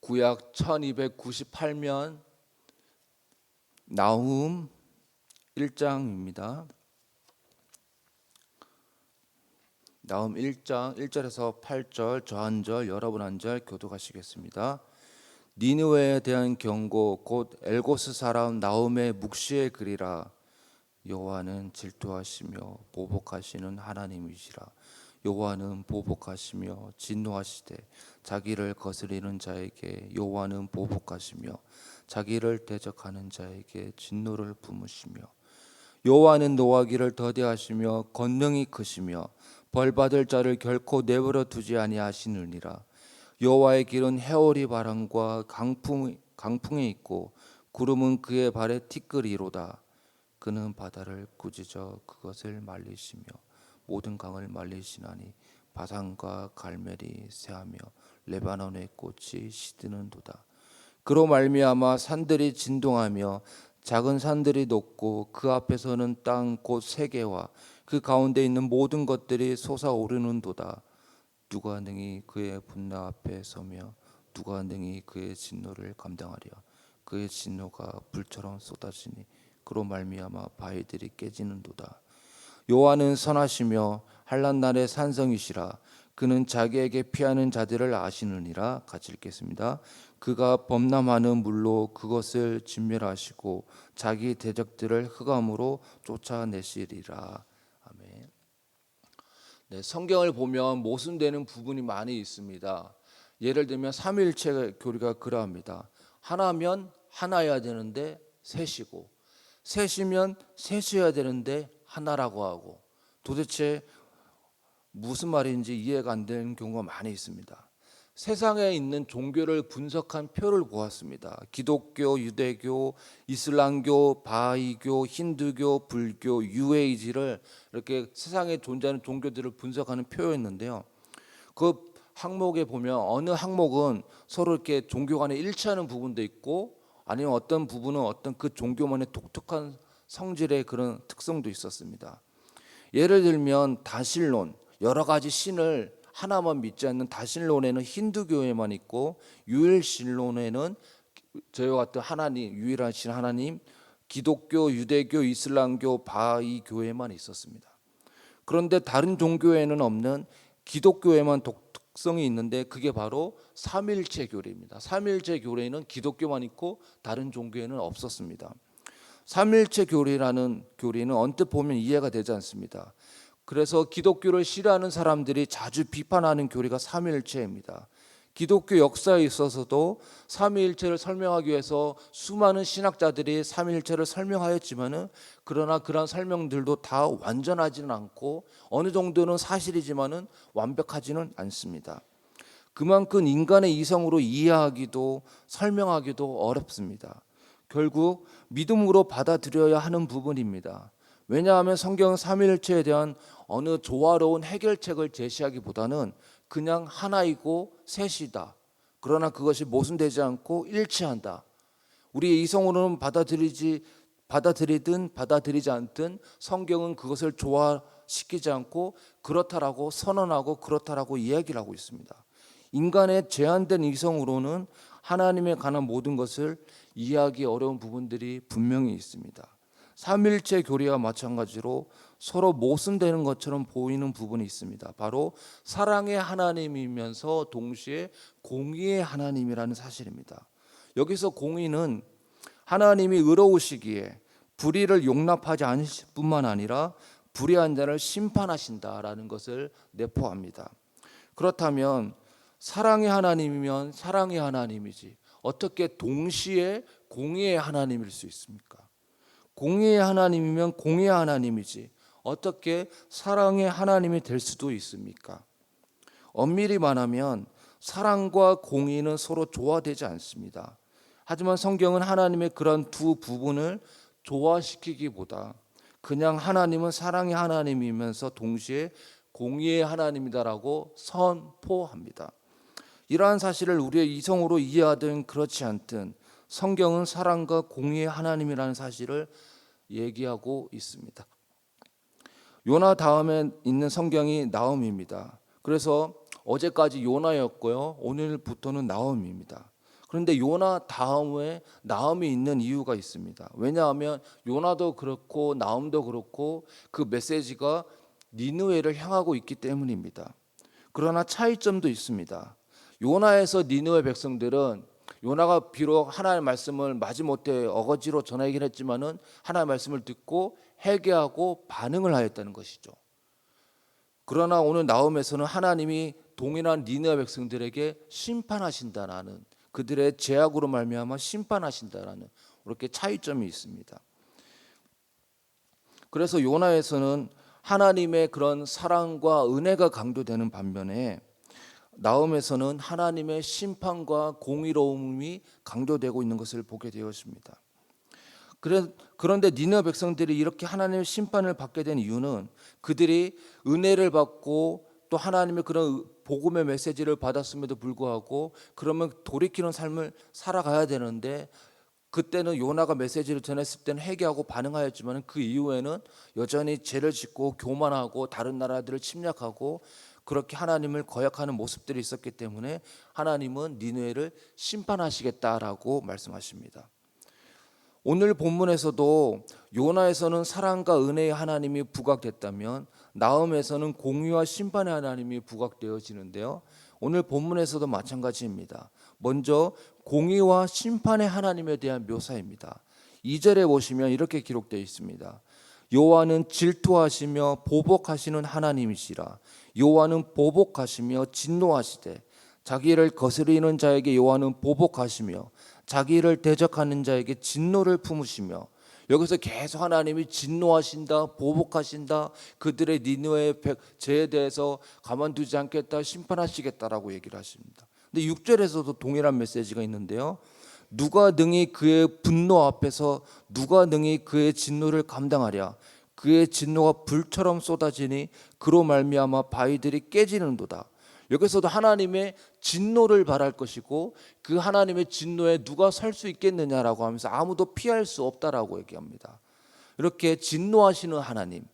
구약 1298면 나훔 1장입니다. 나훔 1장 1절에서 8절 저 한 절 여러분 한 절 교독하시겠습니다. 니느웨에 대한 경고 곧 엘고스 사람 나훔의 묵시의 글이라. 여호와는 질투하시며 보복하시는 하나님이시라. 여호와는 보복하시며 진노하시되 자기를 거스리는 자에게 여호와는 보복하시며 자기를 대적하는 자에게 진노를 품으시며 여호와는 노하기를 더디하시며 권능이 크시며 벌받을 자를 결코 내버려 두지 아니하시느니라. 여호와의 길은 해오리 바람과 강풍에 있고 구름은 그의 발에 티끌이로다. 그는 바다를 꾸짖어 그것을 말리시며 모든 강을 말리시나니 바산과 갈멜이 새하며 레바논의 꽃이 시드는도다. 그로 말미암아 산들이 진동하며 작은 산들이 녹고 그 앞에서는 땅 곧 세계와 그 가운데 있는 모든 것들이 솟아오르는도다. 누가 능히 그의 분노 앞에 서며 누가 능히 그의 진노를 감당하랴. 그의 진노가 불처럼 쏟아지니 그로 말미암아 바위들이 깨지는도다. 여호와는 선하시며 한란 날의 산성이시라. 그는 자기에게 피하는 자들을 아시느니라. 같이 읽겠습니다. 그가 범람하는 물로 그것을 진멸하시고 자기 대적들을 흑암으로 쫓아내시리라. 아멘. 네, 성경을 보면 모순되는 부분이 많이 있습니다. 예를 들면 삼위일체 교리가 그러합니다. 하나면 하나여야 되는데 셋이고, 셋이면 셋이어야 되는데 하나라고 하고, 도대체 무슨 말인지 이해가 안 되는 경우가 많이 있습니다. 세상에 있는 종교를 분석한 표를 보았습니다. 기독교, 유대교, 이슬람교, 바하이교, 힌두교, 불교, UAG를 이렇게 세상에 존재하는 종교들을 분석하는 표였는데요. 그 항목에 보면 어느 항목은 서로 이렇게 종교 간에 일치하는 부분도 있고, 아니면 어떤 부분은 어떤 그 종교만의 독특한 성질의 그런 특성도 있었습니다. 예를 들면 다신론, 여러 가지 신을 하나만 믿지 않는 다신론에는 힌두교에만 있고, 유일신론에는 저희와 같은 하나님, 유일한 신 하나님, 기독교, 유대교, 이슬람교, 바하이 교회만 있었습니다. 그런데 다른 종교에는 없는 기독교에만 독특성이 있는데 그게 바로 삼일체 교리입니다. 삼일체 교리는 기독교만 있고 다른 종교에는 없었습니다. 삼일체 교리라는 교리는 언뜻 보면 이해가 되지 않습니다. 그래서 기독교를 싫어하는 사람들이 자주 비판하는 교리가 삼위일체입니다. 기독교 역사에 있어서도 삼위일체를 설명하기 위해서 수많은 신학자들이 삼위일체를 설명하였지만은, 그러나 그런 설명들도 다 완전하지는 않고 어느 정도는 사실이지만은 완벽하지는 않습니다. 그만큼 인간의 이성으로 이해하기도 설명하기도 어렵습니다. 결국 믿음으로 받아들여야 하는 부분입니다. 왜냐하면 성경은 삼위일체에 대한 어느 조화로운 해결책을 제시하기보다는 그냥 하나이고 셋이다. 그러나 그것이 모순되지 않고 일치한다. 우리의 이성으로는 받아들이든 받아들이지 않든 성경은 그것을 조화시키지 않고 그렇다라고 선언하고 그렇다라고 이야기를 하고 있습니다. 인간의 제한된 이성으로는 하나님에 관한 모든 것을 이해하기 어려운 부분들이 분명히 있습니다. 삼일체 교리와 마찬가지로 서로 모순되는 것처럼 보이는 부분이 있습니다. 바로 사랑의 하나님이면서 동시에 공의의 하나님이라는 사실입니다. 여기서 공의는 하나님이 의로우시기에 불의를 용납하지 않으실 뿐만 아니라 불의한 자를 심판하신다라는 것을 내포합니다. 그렇다면 사랑의 하나님이면 사랑의 하나님이지 어떻게 동시에 공의의 하나님일 수 있습니까? 공의의 하나님이면 공의의 하나님이지 어떻게 사랑의 하나님이 될 수도 있습니까? 엄밀히 말하면 사랑과 공의는 서로 조화되지 않습니다. 하지만 성경은 하나님의 그런 두 부분을 조화시키기보다 그냥 하나님은 사랑의 하나님이면서 동시에 공의의 하나님이다라고 선포합니다. 이러한 사실을 우리의 이성으로 이해하든 그렇지 않든 성경은 사랑과 공의의 하나님이라는 사실을 얘기하고 있습니다. 요나 다음에 있는 성경이 나훔입니다. 그래서 어제까지 요나였고요, 오늘부터는 나훔입니다. 그런데 요나 다음에 나음이 있는 이유가 있습니다. 왜냐하면 요나도 그렇고 나음도 그렇고 그 메시지가 니느웨를 향하고 있기 때문입니다. 그러나 차이점도 있습니다. 요나에서 니느웨 백성들은 요나가 비록 하나님의 말씀을 마지못해 어거지로 전하긴 했지만은 하나님의 말씀을 듣고 회개하고 반응을 하였다는 것이죠. 그러나 오늘 나움에서는 하나님이 동일한 니느웨 백성들에게 심판하신다라는, 그들의 죄악으로 말미암아 심판하신다라는 이렇게 차이점이 있습니다. 그래서 요나에서는 하나님의 그런 사랑과 은혜가 강조되는 반면에 나움에서는 하나님의 심판과 공의로움이 강조되고 있는 것을 보게 되었습니다. 그런데 니느웨 백성들이 이렇게 하나님의 심판을 받게 된 이유는 그들이 은혜를 받고 또 하나님의 그런 복음의 메시지를 받았음에도 불구하고 그러면 돌이키는 삶을 살아가야 되는데, 그때는 요나가 메시지를 전했을 때는 회개하고 반응하였지만 그 이후에는 여전히 죄를 짓고 교만하고 다른 나라들을 침략하고 그렇게 하나님을 거역하는 모습들이 있었기 때문에 하나님은 니느웨를 심판하시겠다라고 말씀하십니다. 오늘 본문에서도 요나에서는 사랑과 은혜의 하나님이 부각됐다면 나음에서는 공의와 심판의 하나님이 부각되어지는데요. 오늘 본문에서도 마찬가지입니다. 먼저 공의와 심판의 하나님에 대한 묘사입니다. 2절에 보시면 이렇게 기록되어 있습니다. 여호와는 질투하시며 보복하시는 하나님이시라. 여호와는 보복하시며 진노하시되 자기를 거스리는 자에게 여호와는 보복하시며 자기를 대적하는 자에게 진노를 품으시며, 여기서 계속 하나님이 진노하신다, 보복하신다, 그들의 니느웨의 죄에 대해서 가만두지 않겠다, 심판하시겠다라고 얘기를 하십니다. 근데 6절에서도 동일한 메시지가 있는데요. 누가 능히 그의 분노 앞에서 누가 능히 그의 진노를 감당하랴. 그의 진노가 불처럼 쏟아지니 그로 말미암아 바위들이 깨지는도다. 여기서도 하나님의 진노를 바랄 것이고 그 하나님의 진노에 누가 설 수 있겠느냐라고 하면서 아무도 피할 수 없다라고 얘기합니다. 이렇게 진노하시는 하나님,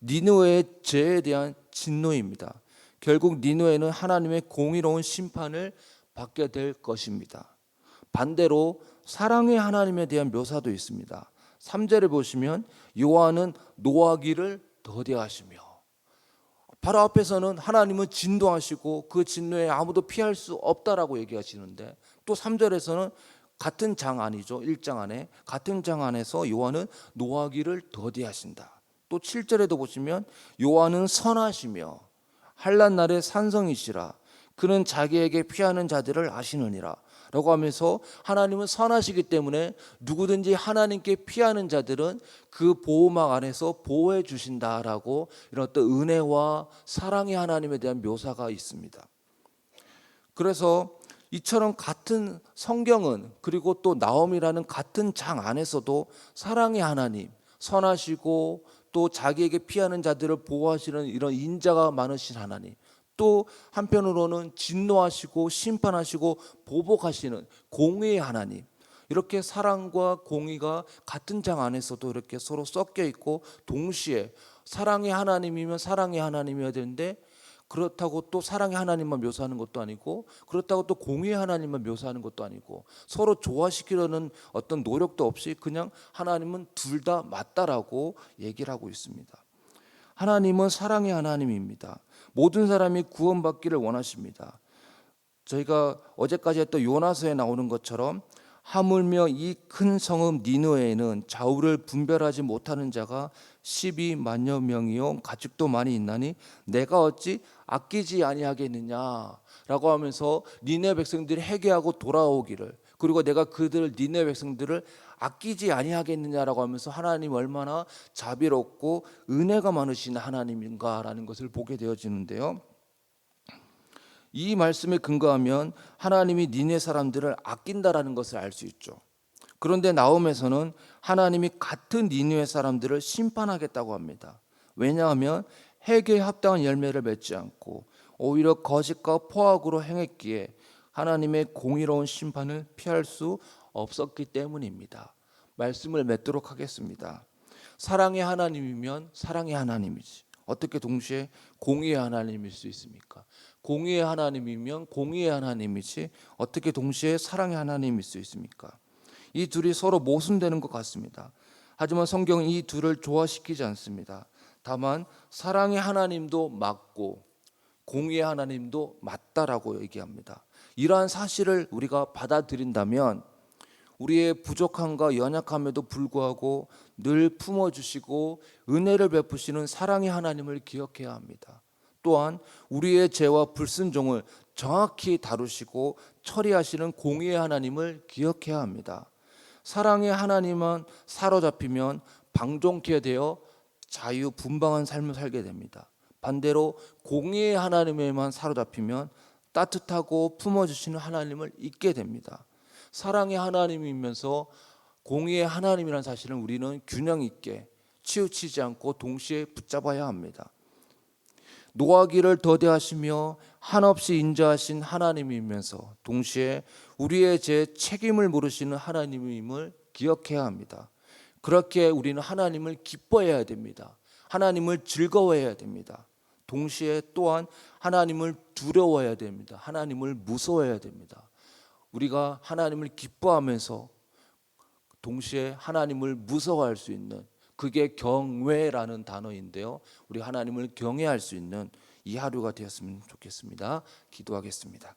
니느웨의 죄에 대한 진노입니다. 결국 니느웨는 하나님의 공의로운 심판을 받게 될 것입니다. 반대로 사랑의 하나님에 대한 묘사도 있습니다. 3절을 보시면 여호와는 노하기를 더디하시며, 바로 앞에서는 하나님은 진노하시고 그 진노에 아무도 피할 수 없다라고 얘기하시는데, 또 3절에서는 같은 장 안이죠. 1장 안에 같은 장 안에서 여호와는 노하기를 더디하신다. 또 7절에도 보시면 여호와는 선하시며 환난 날에 산성이시라. 그는 자기에게 피하는 자들을 아시느니라 라고 하면서 하나님은 선하시기 때문에 누구든지 하나님께 피하는 자들은 그 보호막 안에서 보호해 주신다라고, 이런 어떤 은혜와 사랑의 하나님에 대한 묘사가 있습니다. 그래서 이처럼 같은 성경은, 그리고 또 나옴이라는 같은 장 안에서도 사랑의 하나님, 선하시고 또 자기에게 피하는 자들을 보호하시는 이런 인자가 많으신 하나님, 또 한편으로는 진노하시고 심판하시고 보복하시는 공의의 하나님, 이렇게 사랑과 공의가 같은 장 안에서도 이렇게 서로 섞여 있고, 동시에 사랑의 하나님이면 사랑의 하나님이어야 되는데 그렇다고 또 사랑의 하나님만 묘사하는 것도 아니고 그렇다고 또 공의의 하나님만 묘사하는 것도 아니고 서로 조화시키려는 어떤 노력도 없이 그냥 하나님은 둘 다 맞다라고 얘기를 하고 있습니다. 하나님은 사랑의 하나님입니다. 모든 사람이 구원받기를 원하십니다. 저희가 어제까지 했던 요나서에 나오는 것처럼 하물며 이 큰 성읍 니느웨에는 좌우를 분별하지 못하는 자가 12만여 명이요 가축도 많이 있나니 내가 어찌 아끼지 아니하겠느냐라고 하면서 니느웨 백성들이 회개하고 돌아오기를, 그리고 내가 그들을 니느웨 백성들을 아끼지 아니하겠느냐라고 하면서 하나님 얼마나 자비롭고 은혜가 많으신 하나님인가라는 것을 보게 되어지는데요. 이 말씀에 근거하면 하나님이 니느웨 사람들을 아낀다라는 것을 알 수 있죠. 그런데 나홈에서는 하나님이 같은 니느웨 사람들을 심판하겠다고 합니다. 왜냐하면 회개에 합당한 열매를 맺지 않고 오히려 거짓과 포악으로 행했기에 하나님의 공의로운 심판을 피할 수 없었기 때문입니다. 말씀을 맺도록 하겠습니다. 사랑의 하나님이면 사랑의 하나님이지, 어떻게 동시에 공의의 하나님일 수 있습니까? 공의의 하나님이면 공의의 하나님이지 어떻게 동시에 사랑의 하나님일 수 있습니까? 이 둘이 서로 모순되는 것 같습니다. 하지만 성경은 이 둘을 조화시키지 않습니다. 다만 사랑의 하나님도 맞고 공의의 하나님도 맞다라고 얘기합니다. 이러한 사실을 우리가 받아들인다면 우리의 부족함과 연약함에도 불구하고 늘 품어주시고 은혜를 베푸시는 사랑의 하나님을 기억해야 합니다. 또한 우리의 죄와 불순종을 정확히 다루시고 처리하시는 공의의 하나님을 기억해야 합니다. 사랑의 하나님만 사로잡히면 방종케 되어 자유분방한 삶을 살게 됩니다. 반대로 공의의 하나님에만 사로잡히면 따뜻하고 품어주시는 하나님을 잊게 됩니다. 사랑의 하나님이면서 공의의 하나님이라는 사실을 우리는 균형 있게 치우치지 않고 동시에 붙잡아야 합니다. 노하기를 더디하시며 한없이 인자하신 하나님이면서 동시에 우리의 죄 책임을 물으시는 하나님임을 기억해야 합니다. 그렇게 우리는 하나님을 기뻐해야 됩니다. 하나님을 즐거워해야 됩니다. 동시에 또한 하나님을 두려워해야 됩니다. 하나님을 무서워해야 됩니다. 우리가 하나님을 기뻐하면서 동시에 하나님을 무서워할 수 있는, 그게 경외라는 단어인데요, 우리 하나님을 경외할 수 있는 이 하루가 되었으면 좋겠습니다. 기도하겠습니다.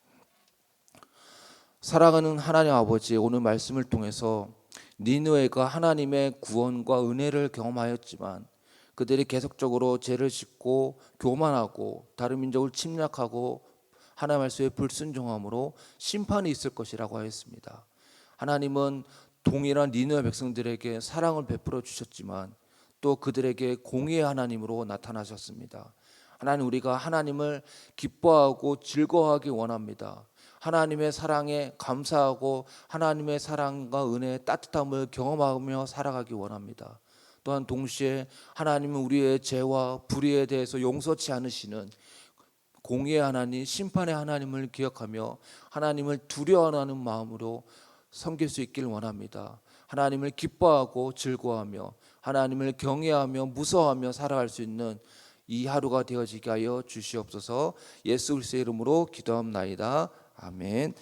사랑하는 하나님 아버지, 오늘 말씀을 통해서 니느웨가 하나님의 구원과 은혜를 경험하였지만 그들이 계속적으로 죄를 짓고 교만하고 다른 민족을 침략하고 하나님 말씀에 불순종함으로 심판이 있을 것이라고 하였습니다. 하나님은 동일한 니느웨 백성들에게 사랑을 베풀어 주셨지만 또 그들에게 공의의 하나님으로 나타나셨습니다. 하나님, 우리가 하나님을 기뻐하고 즐거워하기 원합니다. 하나님의 사랑에 감사하고 하나님의 사랑과 은혜의 따뜻함을 경험하며 살아가기 원합니다. 또한 동시에 하나님은 우리의 죄와 불의에 대해서 용서치 않으시는 공의의 하나님, 심판의 하나님을 기억하며 하나님을 두려워하는 마음으로 섬길 수 있길 원합니다. 하나님을 기뻐하고 즐거워하며 하나님을 경외하며 무서워하며 살아갈 수 있는 이 하루가 되어지게 하여 주시옵소서. 예수 그리스도의 이름으로 기도합나이다. 아멘.